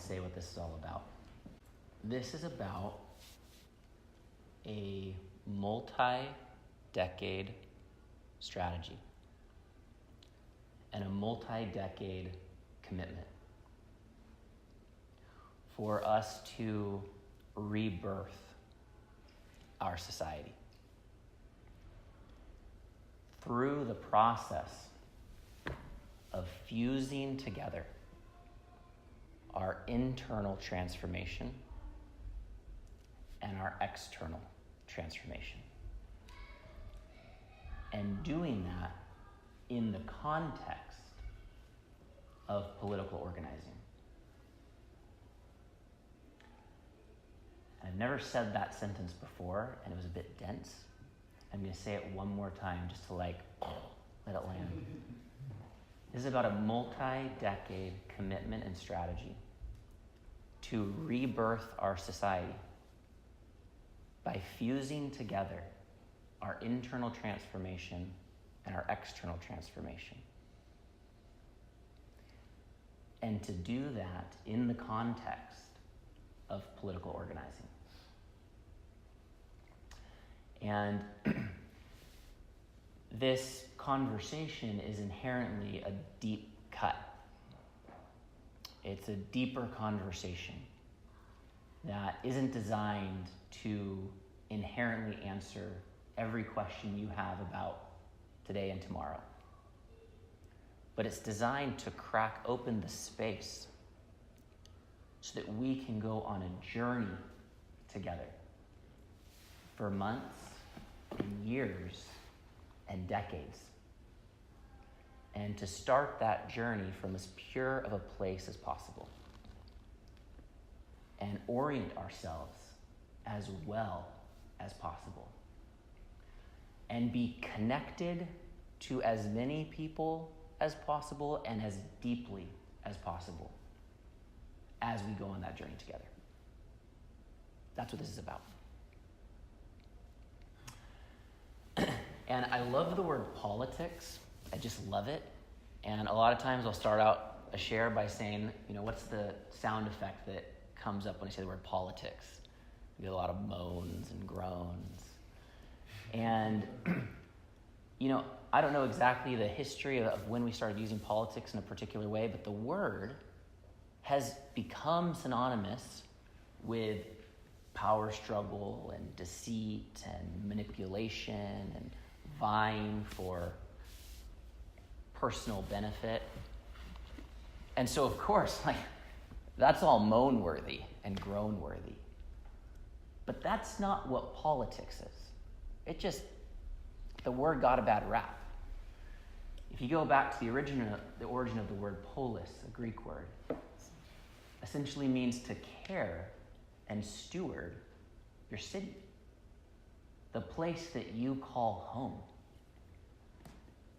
say what this is all about. This is about a multi-decade strategy and a multi-decade commitment for us to rebirth our society through the process of fusing together our internal transformation and our external transformation. And doing that in the context of political organizing. And I've never said that sentence before, and it was a bit dense. I'm going to say it one more time just to let it land. This is about a multi-decade commitment and strategy to rebirth our society by fusing together our internal transformation and our external transformation. And to do that in the context of political organizing. And this conversation is inherently a deep cut. It's a deeper conversation that isn't designed to inherently answer every question you have about today and tomorrow. But it's designed to crack open the space so that we can go on a journey together for months and years and decades. And to start that journey from as pure of a place as possible and orient ourselves as well as possible and be connected to as many people as possible and as deeply as possible as we go on that journey together. That's what this is about. And I love the word politics. I just love it. And a lot of times I'll start out a share by saying, what's the sound effect that comes up when I say the word politics? You get a lot of moans and groans. And, I don't know exactly the history of when we started using politics in a particular way, but the word has become synonymous with power struggle and deceit and manipulation and vying for personal benefit. And so, of course, that's all moan-worthy and groan-worthy. But that's not what politics is. The word got a bad rap. If you go back to the origin of the word polis, a Greek word, essentially means to care and steward your city, the place that you call home.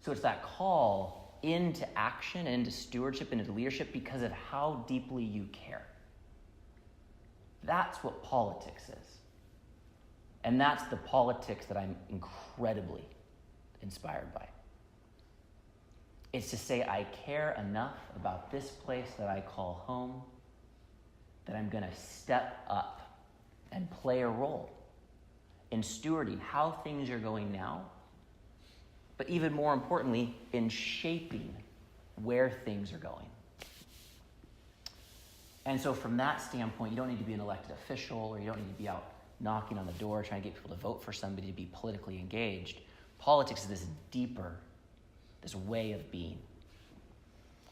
So it's that call into action, into stewardship, into leadership because of how deeply you care. That's what politics is. And that's the politics that I'm incredibly inspired by. It's to say I care enough about this place that I call home that I'm going to step up and play a role in stewarding how things are going now, but even more importantly, in shaping where things are going. And so from that standpoint, you don't need to be an elected official, or you don't need to be out knocking on the door trying to get people to vote for somebody to be politically engaged. Politics is this deeper, this way of being,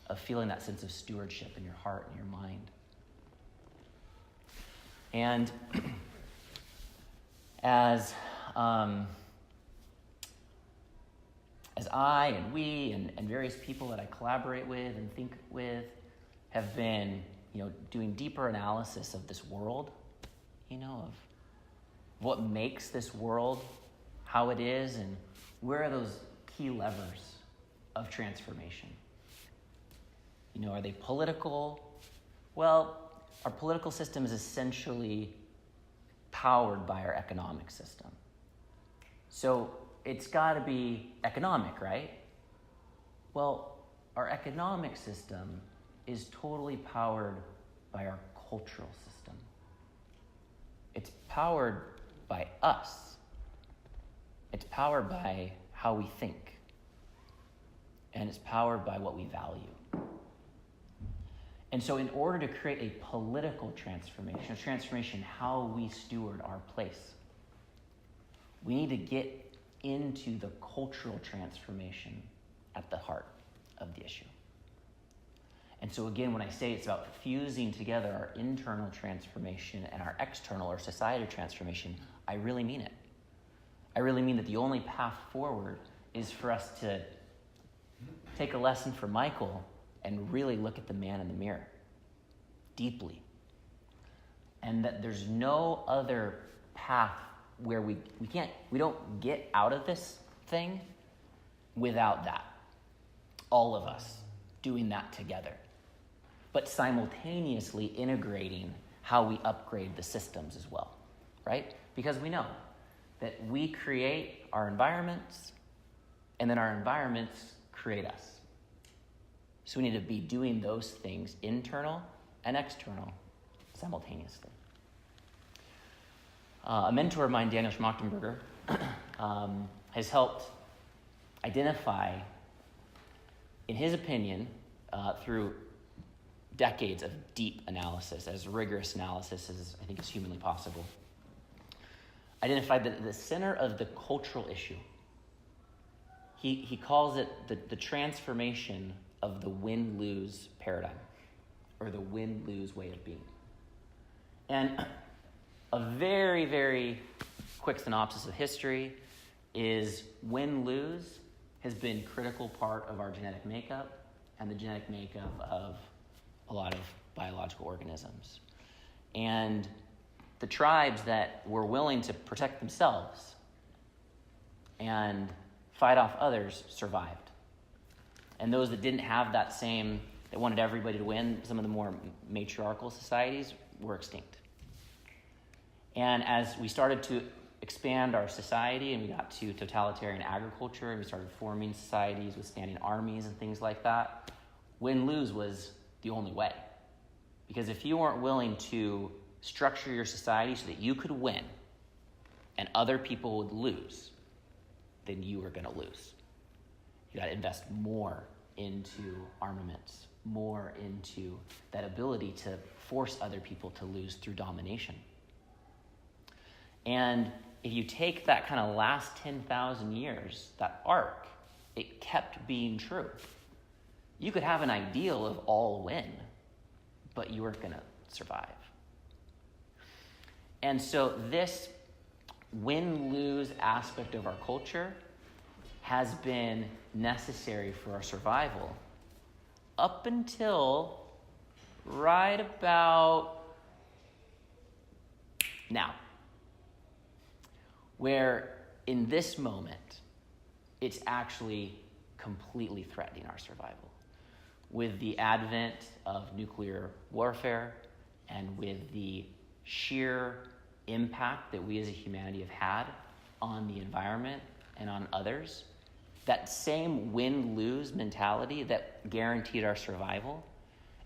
of feeling that sense of stewardship in your heart and your mind. And as I and we and various people that I collaborate with and think with have been, doing deeper analysis of this world, of what makes this world how it is and where are those key levers of transformation. Are they political? Well, our political system is essentially powered by our economic system. So it's got to be economic, right? Well, our economic system is totally powered by our cultural system. It's powered by us. It's powered by how we think. And it's powered by what we value. And so in order to create a political transformation, a transformation how we steward our place, we need to get into the cultural transformation at the heart of the issue. And so again, when I say it's about fusing together our internal transformation and our external or societal transformation, I really mean it. I really mean that the only path forward is for us to take a lesson from Michael and really look at the man in the mirror deeply. And that there's no other path where we don't get out of this thing without that. All of us doing that together, but simultaneously integrating how we upgrade the systems as well, right? Because we know that we create our environments, and then our environments create us. So we need to be doing those things, internal and external, simultaneously. A mentor of mine, Daniel Schmachtenberger, has helped identify, in his opinion, through decades of deep analysis, as rigorous analysis as I think is humanly possible, identified that the center of the cultural issue, he calls it the transformation of the win-lose paradigm, or the win-lose way of being. And a very, very quick synopsis of history is win-lose has been a critical part of our genetic makeup and the genetic makeup of a lot of biological organisms. And the tribes that were willing to protect themselves and fight off others survived. And those that didn't have that same, that wanted everybody to win, some of the more matriarchal societies were extinct. And as we started to expand our society and we got to totalitarian agriculture and we started forming societies with standing armies and things like that, win-lose was the only way. Because if you weren't willing to structure your society so that you could win and other people would lose, then you were going to lose. You got to invest more into armaments, more into that ability to force other people to lose through domination. And if you take that kind of last 10,000 years, that arc, it kept being true. You could have an ideal of all win, but you weren't going to survive. And so this win-lose aspect of our culture has been necessary for our survival up until right about now, where in this moment, it's actually completely threatening our survival. With the advent of nuclear warfare and with the sheer impact that we as a humanity have had on the environment and on others, that same win-lose mentality that guaranteed our survival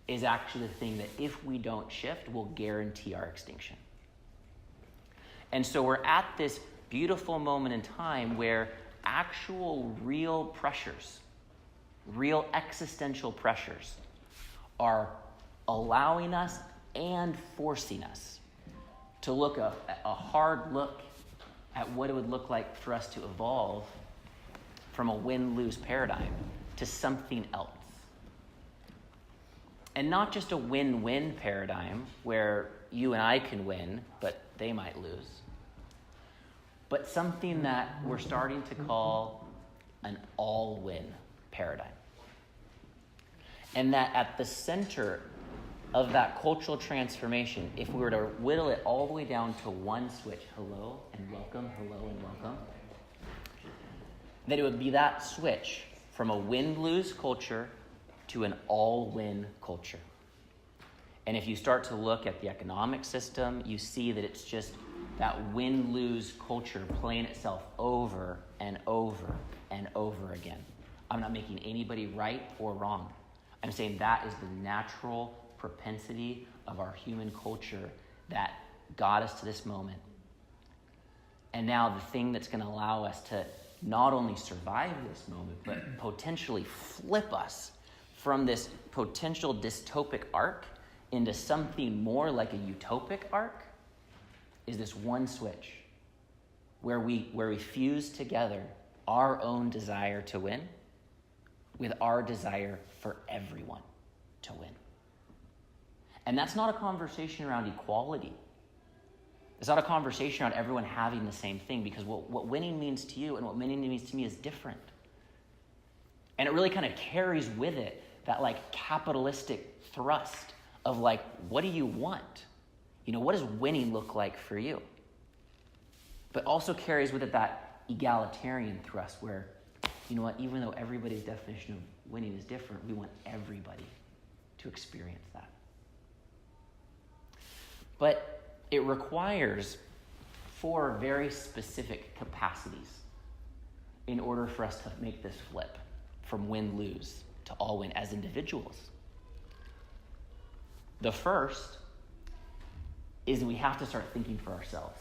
is actually the thing that if we don't shift will guarantee our extinction. And so we're at this beautiful moment in time where actual real pressures, real existential pressures are allowing us and forcing us to look a hard look at what it would look like for us to evolve from a win-lose paradigm to something else. And not just a win-win paradigm where you and I can win, but they might lose, but something that we're starting to call an all-win paradigm. And that at the center of that cultural transformation, if we were to whittle it all the way down to one switch, hello and welcome, that it would be that switch from a win-lose culture to an all-win culture. And if you start to look at the economic system, you see that it's just that win-lose culture playing itself over and over and over again. I'm not making anybody right or wrong. I'm saying that is the natural propensity of our human culture that got us to this moment. And now the thing that's going to allow us to not only survive this moment, but potentially flip us from this potential dystopic arc into something more like a utopic arc is this one switch where we fuse together our own desire to win with our desire for everyone to win. And that's not a conversation around equality. It's not a conversation around everyone having the same thing, because what winning means to you and what winning means to me is different. And it really kind of carries with it that like capitalistic thrust of like, what do you want? You know, what does winning look like for you? But also carries with it that egalitarian thrust where, you know what, even though everybody's definition of winning is different, we want everybody to experience that. But it requires 4 very specific capacities in order for us to make this flip from win-lose to all win as individuals. The first is we have to start thinking for ourselves.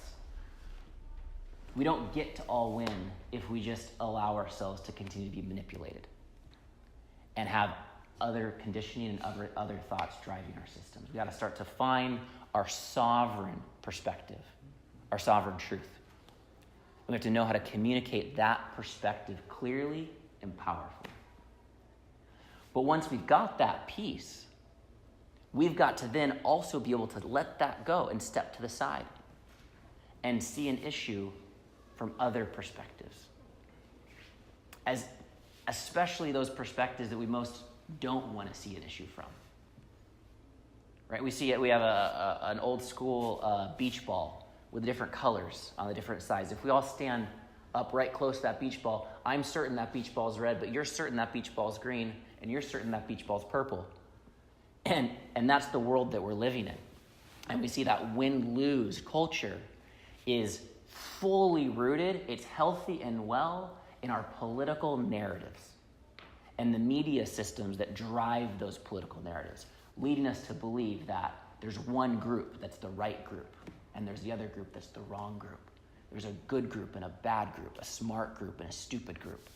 We don't get to all win if we just allow ourselves to continue to be manipulated and have other conditioning and other thoughts driving our systems. We got to start to find our sovereign perspective, our sovereign truth. We have to know how to communicate that perspective clearly and powerfully. But once we've got that piece, we've got to then also be able to let that go and step to the side and see an issue from other perspectives. Especially those perspectives that we most don't want to see an issue from. Right? We see it. We have an old school beach ball with different colors on the different sides. If we all stand up right close to that beach ball, I'm certain that beach ball is red, but you're certain that beach ball is green, and you're certain that beach ball is purple. And that's the world that we're living in. And we see that win-lose culture is fully rooted, it's healthy and well in our political narratives and the media systems that drive those political narratives, leading us to believe that there's one group that's the right group, and there's the other group that's the wrong group. There's a good group and a bad group, a smart group and a stupid group.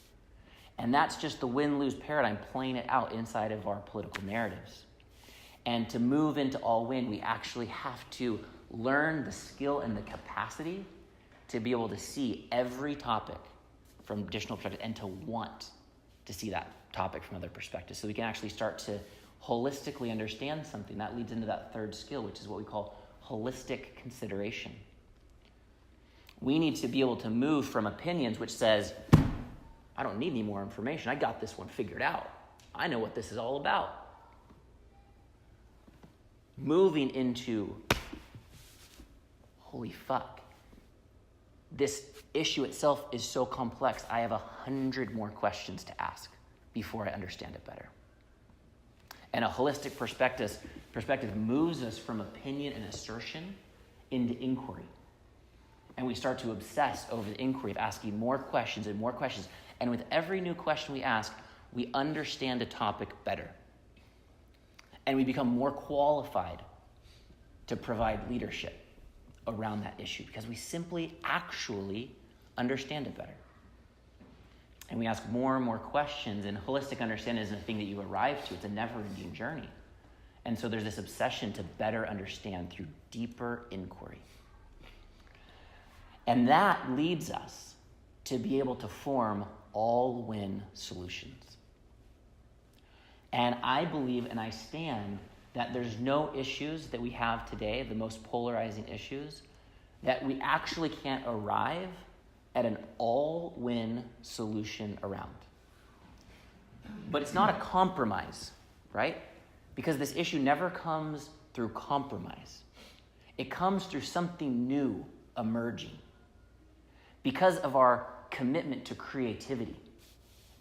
And that's just the win-lose paradigm playing it out inside of our political narratives. And to move into all win, we actually have to learn the skill and the capacity to be able to see every topic from additional perspectives and to want to see that topic from other perspectives so we can actually start to holistically understand something. That leads into that third skill, which is what we call holistic consideration. We need to be able to move from opinions which says, I don't need any more information. I got this one figured out. I know what this is all about. Moving into, holy fuck, this issue itself is so complex. I have 100 more questions to ask before I understand it better. And a holistic perspective moves us from opinion and assertion into inquiry. And we start to obsess over the inquiry of asking more questions and more questions. And with every new question we ask, we understand a topic better. And we become more qualified to provide leadership around that issue because we simply actually understand it better. And we ask more and more questions, and holistic understanding isn't a thing that you arrive to. It's a never-ending journey. And so there's this obsession to better understand through deeper inquiry. And that leads us to be able to form all-win solutions. And I believe and I stand that there's no issues that we have today, the most polarizing issues, that we actually can't arrive at an all-win solution around. But it's not a compromise, right? Because this issue never comes through compromise. It comes through something new emerging. Because of our commitment to creativity,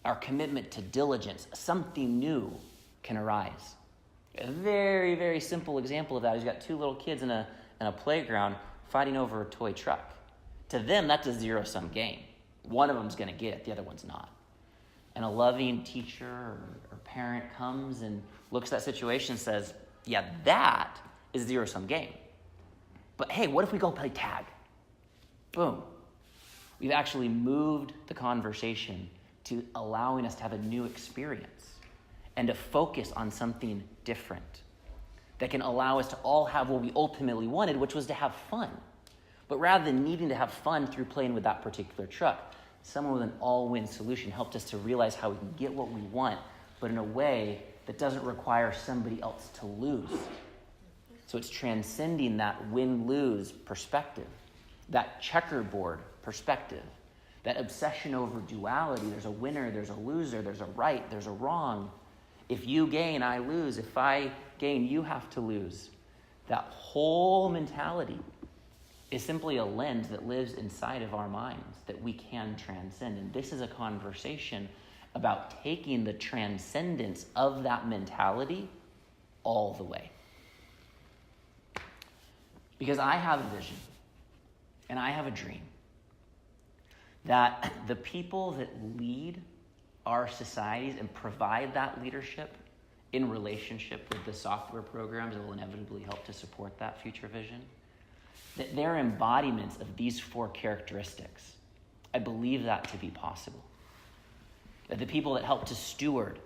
our commitment to diligence, something new can arise. A very, very simple example of that is you've got 2 little kids in a playground fighting over a toy truck. To them, that's a zero-sum game. One of them's going to get it, the other one's not. And a loving teacher or parent comes and looks at that situation and says, yeah, that is a zero-sum game. But hey, what if we go play tag? Boom. We've actually moved the conversation to allowing us to have a new experience and to focus on something different that can allow us to all have what we ultimately wanted, which was to have fun. But rather than needing to have fun through playing with that particular truck, someone with an all-win solution helped us to realize how we can get what we want, but in a way that doesn't require somebody else to lose. So it's transcending that win-lose perspective, that checkerboard perspective, that obsession over duality. There's a winner, there's a loser, there's a right, there's a wrong. If you gain, I lose. If I gain, you have to lose. That whole mentality is simply a lens that lives inside of our minds that we can transcend. And this is a conversation about taking the transcendence of that mentality all the way. Because I have a vision and I have a dream that the people that lead our societies and provide that leadership in relationship with the software programs that will inevitably help to support that future vision, that they're embodiments of these 4 characteristics. I believe that to be possible. That the people that help to steward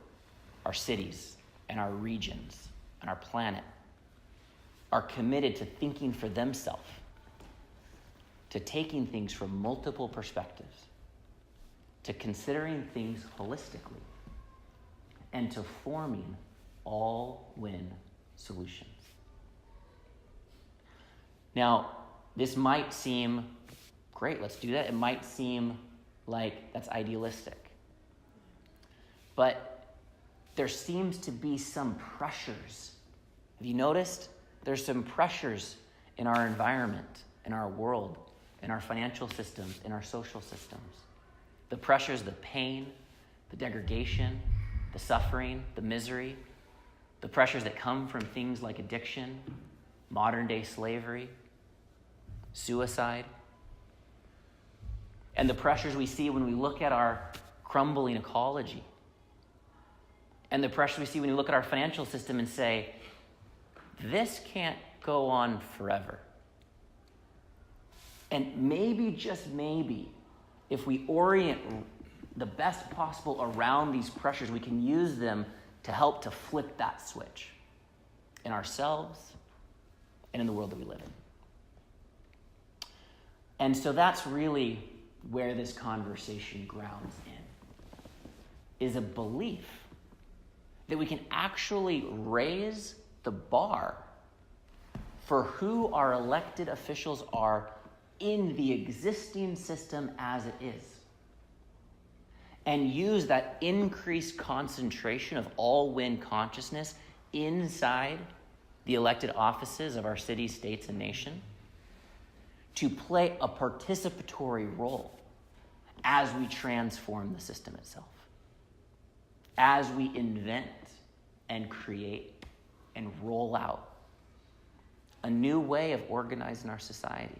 our cities and our regions and our planet are committed to thinking for themselves, to taking things from multiple perspectives, to considering things holistically, and to forming all-win solutions. Now, this might seem great, let's do that. It might seem like that's idealistic. But there seems to be some pressures. Have you noticed? There's some pressures in our environment, in our world, in our financial systems, in our social systems. The pressures, the pain, the degradation, the suffering, the misery, the pressures that come from things like addiction, modern-day slavery, suicide, and the pressures we see when we look at our crumbling ecology, and the pressure we see when we look at our financial system and say, this can't go on forever. And maybe, just maybe, if we orient the best possible around these pressures, we can use them to help to flip that switch in ourselves and in the world that we live in. And so that's really where this conversation grounds in, is a belief that we can actually raise the bar for who our elected officials are in the existing system as it is, and use that increased concentration of all-win consciousness inside the elected offices of our cities, states, and nation to play a participatory role as we transform the system itself, as we invent and create and roll out a new way of organizing our society.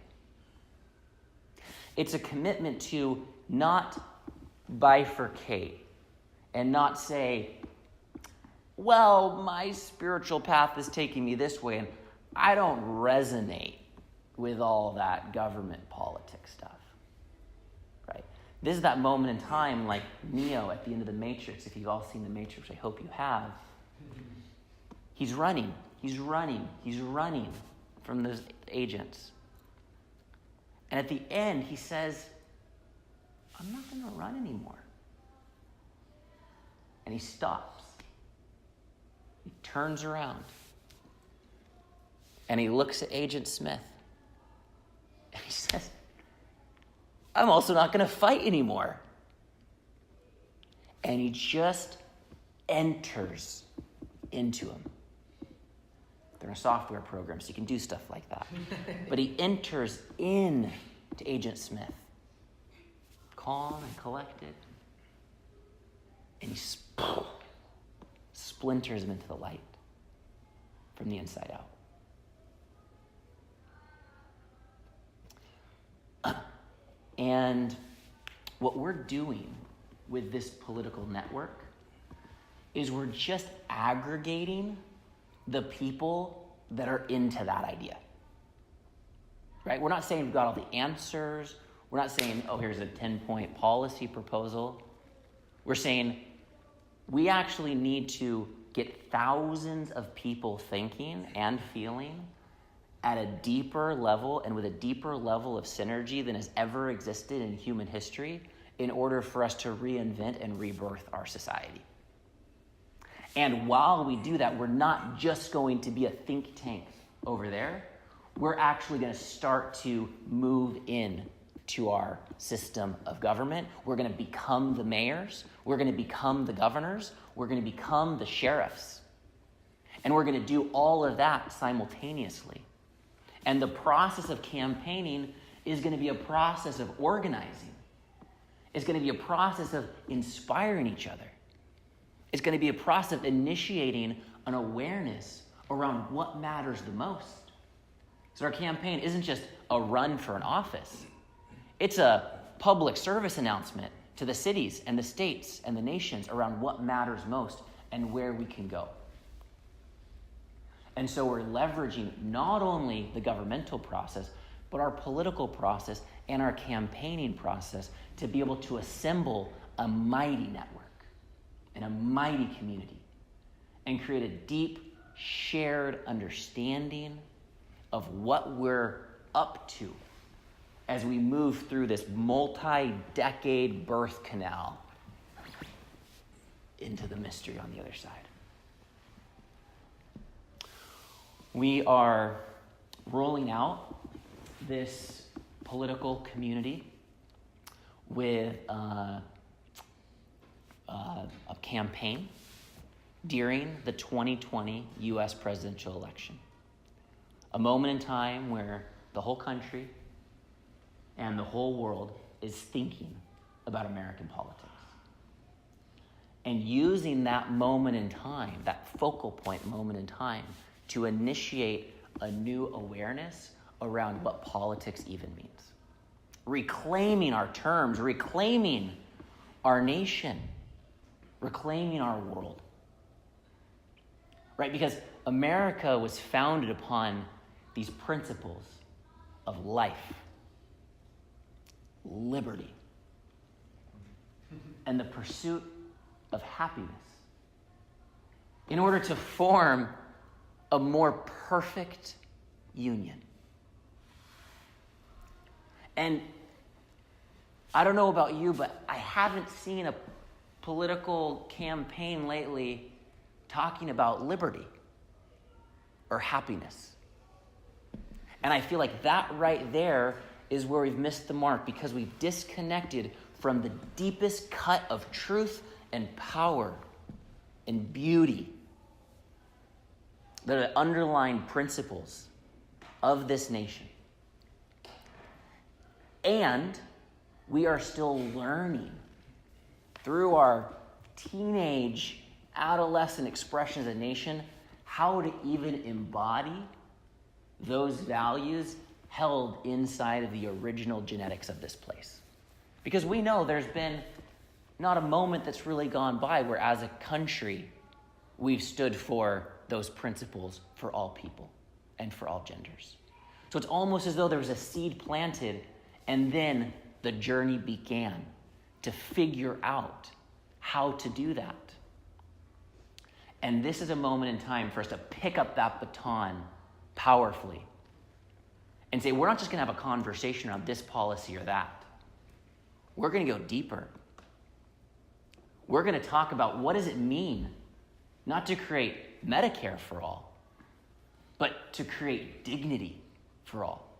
It's a commitment to not bifurcate and not say, well, my spiritual path is taking me this way and I don't resonate with all that government politics stuff, right? This is that moment in time like Neo at the end of the Matrix. If you've all seen the Matrix, I hope you have. He's running from those agents. And at the end, he says, I'm not going to run anymore. And he stops. He turns around. And he looks at Agent Smith. And he says, I'm also not going to fight anymore. And he just enters into him. They're a software program, so you can do stuff like that. But he enters in to Agent Smith, calm and collected, and he splinters him into the light from the inside out. And what we're doing with this political network is we're just aggregating the people that are into that idea. Right? We're not saying we've got all the answers. We're not saying, oh, here's a 10-point policy proposal. We're saying we actually need to get thousands of people thinking and feeling at a deeper level and with a deeper level of synergy than has ever existed in human history in order for us to reinvent and rebirth our society. And while we do that, we're not just going to be a think tank over there. We're actually going to start to move in to our system of government. We're going to become the mayors. We're going to become the governors. We're going to become the sheriffs. And we're going to do all of that simultaneously. And the process of campaigning is going to be a process of organizing. It's going to be a process of inspiring each other. It's going to be a process of initiating an awareness around what matters the most. So our campaign isn't just a run for an office. It's a public service announcement to the cities and the states and the nations around what matters most and where we can go. And so we're leveraging not only the governmental process, but our political process and our campaigning process to be able to assemble a mighty network and a mighty community and create a deep, shared understanding of what we're up to as we move through this multi-decade birth canal into the mystery on the other side. We are rolling out this political community with a campaign during the 2020 U.S. presidential election. A moment in time where the whole country and the whole world is thinking about American politics. And using that moment in time, that focal point moment in time, to initiate a new awareness around what politics even means. Reclaiming our terms, reclaiming our nation, reclaiming our world. Right? Because America was founded upon these principles of life, liberty, and the pursuit of happiness in order to form a more perfect union. And I don't know about you, but I haven't seen a political campaign lately talking about liberty or happiness. And I feel like that right there is where we've missed the mark, because we've disconnected from the deepest cut of truth and power and beauty that are the underlying principles of this nation. And we are still learning through our teenage, adolescent expression as a nation how to even embody those values held inside of the original genetics of this place. Because we know there's been not a moment that's really gone by where as a country we've stood for those principles for all people and for all genders. So it's almost as though there was a seed planted and then the journey began to figure out how to do that. And this is a moment in time for us to pick up that baton powerfully and say, we're not just going to have a conversation around this policy or that. We're going to go deeper. We're going to talk about what does it mean not to create Medicare for all, but to create dignity for all.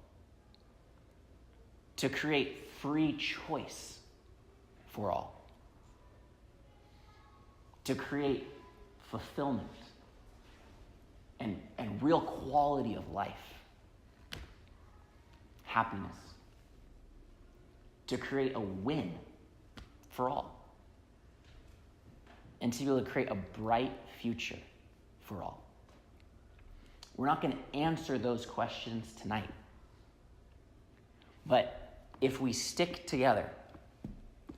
To create free choice for all. To create fulfillment and real quality of life. Happiness. To create a win for all. And to be able to create a bright future for all. We're not going to answer those questions tonight. But if we stick together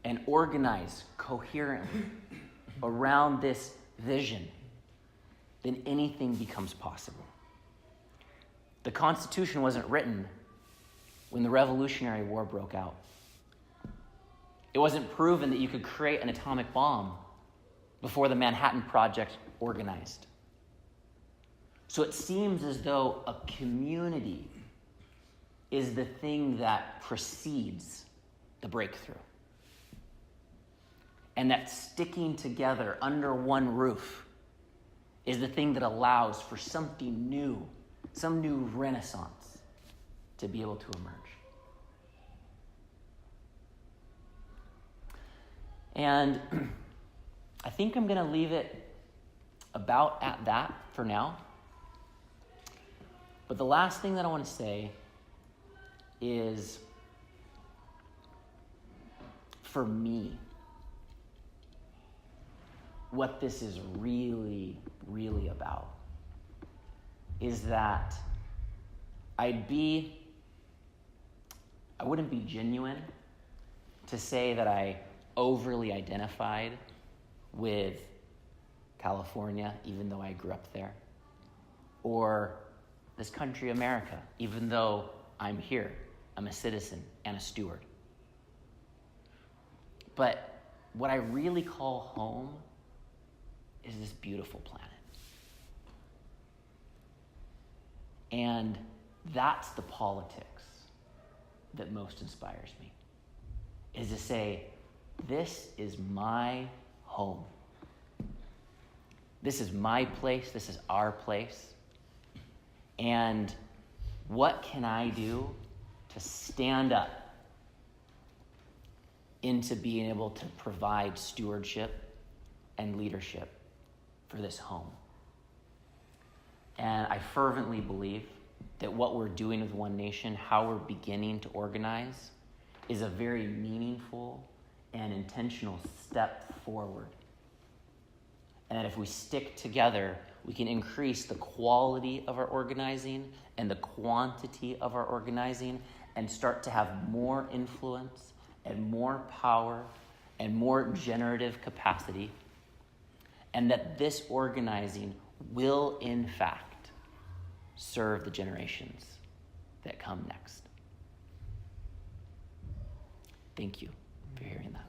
and organize coherently around this vision, then anything becomes possible. The Constitution wasn't written when the Revolutionary War broke out. It wasn't proven that you could create an atomic bomb before the Manhattan Project organized. So it seems as though a community is the thing that precedes the breakthrough. And that sticking together under one roof is the thing that allows for something new, some new renaissance to be able to emerge. And I think I'm going to leave it about at that for now. But the last thing that I want to say is, for me, what this is really, really about is that I wouldn't be genuine to say that I overly identified with California, even though I grew up there, or this country, America, even though I'm here. I'm a citizen and a steward. But what I really call home is this beautiful planet. And that's the politics that most inspires me, is to say, this is my home. This is my place. This is our place. And what can I do to stand up into being able to provide stewardship and leadership for this home? And I fervently believe that what we're doing with OneNation, how we're beginning to organize, is a very meaningful and intentional step forward. And that if we stick together, we can increase the quality of our organizing and the quantity of our organizing and start to have more influence and more power and more generative capacity. And that this organizing will, in fact, serve the generations that come next. Thank you for hearing that.